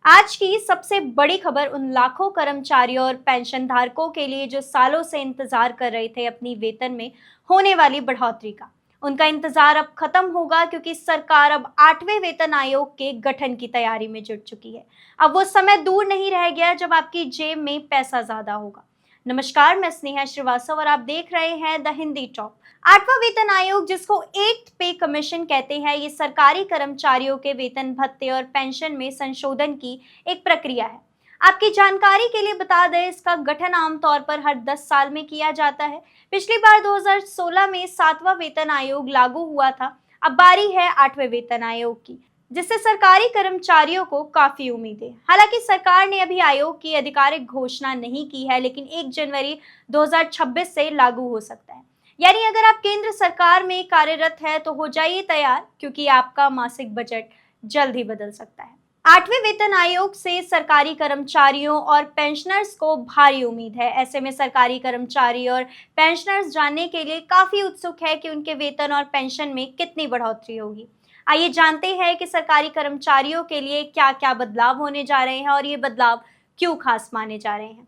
आज की सबसे बड़ी खबर उन लाखों कर्मचारियों और पेंशन धारकों के लिए जो सालों से इंतजार कर रहे थे अपनी वेतन में होने वाली बढ़ोतरी का। उनका इंतजार अब खत्म होगा क्योंकि सरकार अब 8वें वेतन आयोग के गठन की तैयारी में जुट चुकी है। अब वो समय दूर नहीं रह गया जब आपकी जेब में पैसा ज्यादा होगा। नमस्कार, मैं स्नेहा श्रीवास्तव और आप देख रहे हैं द हिंदी टॉप। 8वां वेतन आयोग, जिसको 8th पे कमीशन कहते हैं, ये सरकारी कर्मचारियों के वेतन भत्ते और पेंशन में संशोधन की एक प्रक्रिया है। आपकी जानकारी के लिए बता दें, इसका गठन आमतौर पर हर 10 साल में किया जाता है। पिछली बार 2016 में 7वां वेतन आयोग लागू हुआ था। अब बारी है 8वें वेतन आयोग की, जिससे सरकारी कर्मचारियों को काफी उम्मीद है। हालांकि सरकार ने अभी आयोग की आधिकारिक घोषणा नहीं की है, लेकिन 1 जनवरी 2026 से लागू हो सकता है। यानी अगर आप केंद्र सरकार में कार्यरत है तो हो जाइए तैयार, क्योंकि आपका मासिक बजट जल्द ही बदल सकता है। 8वें वेतन आयोग से सरकारी कर्मचारियों और पेंशनर्स को भारी उम्मीद है। ऐसे में सरकारी कर्मचारी और पेंशनर्स जानने के लिए काफी उत्सुक है कि उनके वेतन और पेंशन में कितनी बढ़ोतरी होगी। आइए जानते हैं कि सरकारी कर्मचारियों के लिए क्या क्या बदलाव होने जा रहे हैं और ये बदलाव क्यों खास माने जा रहे हैं।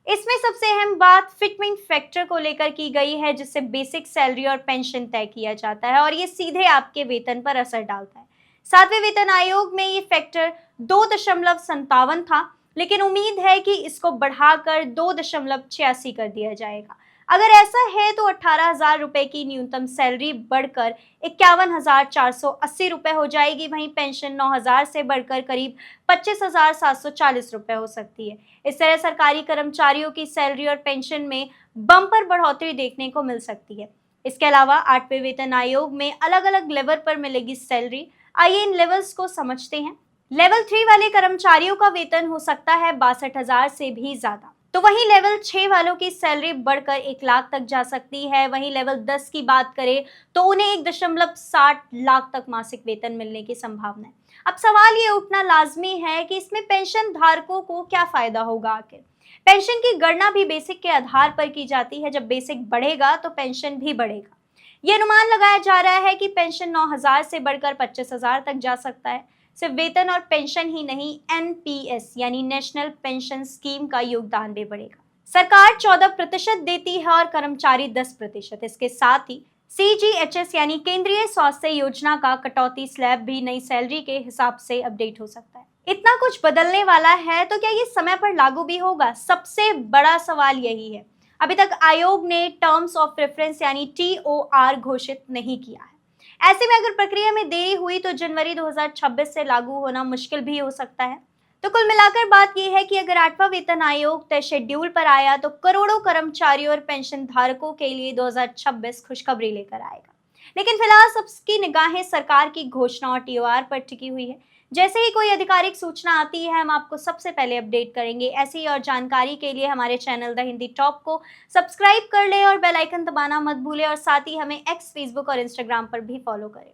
इसमें सबसे अहम बात फिटमेंट फैक्टर को लेकर की गई है, जिससे बेसिक सैलरी और पेंशन तय किया जाता है और ये सीधे आपके वेतन पर असर डालता है। 7वें वेतन आयोग में ये फैक्टर 2.57 था, लेकिन उम्मीद है कि इसको बढ़ाकर 2.86 कर दिया जाएगा। अगर ऐसा है तो 18,000 रुपए की न्यूनतम सैलरी बढ़कर 51,480 रुपए हो जाएगी। वहीं पेंशन 9,000 से बढ़कर करीब 25,740 रुपए हो सकती है। इस तरह सरकारी कर्मचारियों की सैलरी और पेंशन में बम्पर बढ़ोतरी देखने को मिल सकती है। इसके अलावा 8वें वेतन आयोग में अलग अलग लेवल पर मिलेगी सैलरी। आइए इन लेवल्स को समझते हैं। लेवल 3 वाले कर्मचारियों का वेतन हो सकता है 62,000 से भी ज्यादा। तो वहीं लेवल 6 वालों की सैलरी बढ़कर 1 लाख तक जा सकती है। वहीं लेवल 10 की बात करें तो उन्हें 1.60 लाख तक मासिक वेतन मिलने की संभावना है। अब सवाल ये उठना लाजमी है कि इसमें पेंशन धारकों को क्या फायदा होगा। आखिर पेंशन की गणना भी बेसिक के आधार पर की जाती है। जब बेसिक बढ़ेगा तो पेंशन भी बढ़ेगा। ये अनुमान लगाया जा रहा है कि पेंशन 9,000 से बढ़कर 25,000 तक जा सकता है। सिर्फ वेतन और पेंशन ही नहीं, एनपीएस यानी नेशनल पेंशन स्कीम का योगदान भी बढ़ेगा। सरकार 14% देती है और कर्मचारी 10%। इसके साथ ही सीजीएचएस यानी केंद्रीय स्वास्थ्य योजना का कटौती स्लैब भी नई सैलरी के हिसाब से अपडेट हो सकता है। इतना कुछ बदलने वाला है तो क्या ये समय पर लागू भी होगा? सबसे बड़ा सवाल यही है। अभी तक आयोग ने टर्म्स ऑफ रेफरेंस यानी टीओआर घोषित नहीं किया है। ऐसे में अगर प्रक्रिया में देरी हुई तो जनवरी 2026 से लागू होना मुश्किल भी हो सकता है। तो कुल मिलाकर बात यह है कि अगर 8वां वेतन आयोग तय शेड्यूल पर आया तो करोड़ों कर्मचारियों और पेंशन धारकों के लिए 2026 खुशखबरी लेकर आएगा। लेकिन फिलहाल सबकी निगाहें सरकार की घोषणा और टीओआर पर टिकी हुई है। जैसे ही कोई आधिकारिक सूचना आती है, हम आपको सबसे पहले अपडेट करेंगे। ऐसी ही और जानकारी के लिए हमारे चैनल द हिंदी टॉप को सब्सक्राइब कर लें और बेल आइकन दबाना मत भूलें और साथ ही हमें एक्स, फेसबुक और इंस्टाग्राम पर भी फॉलो करें।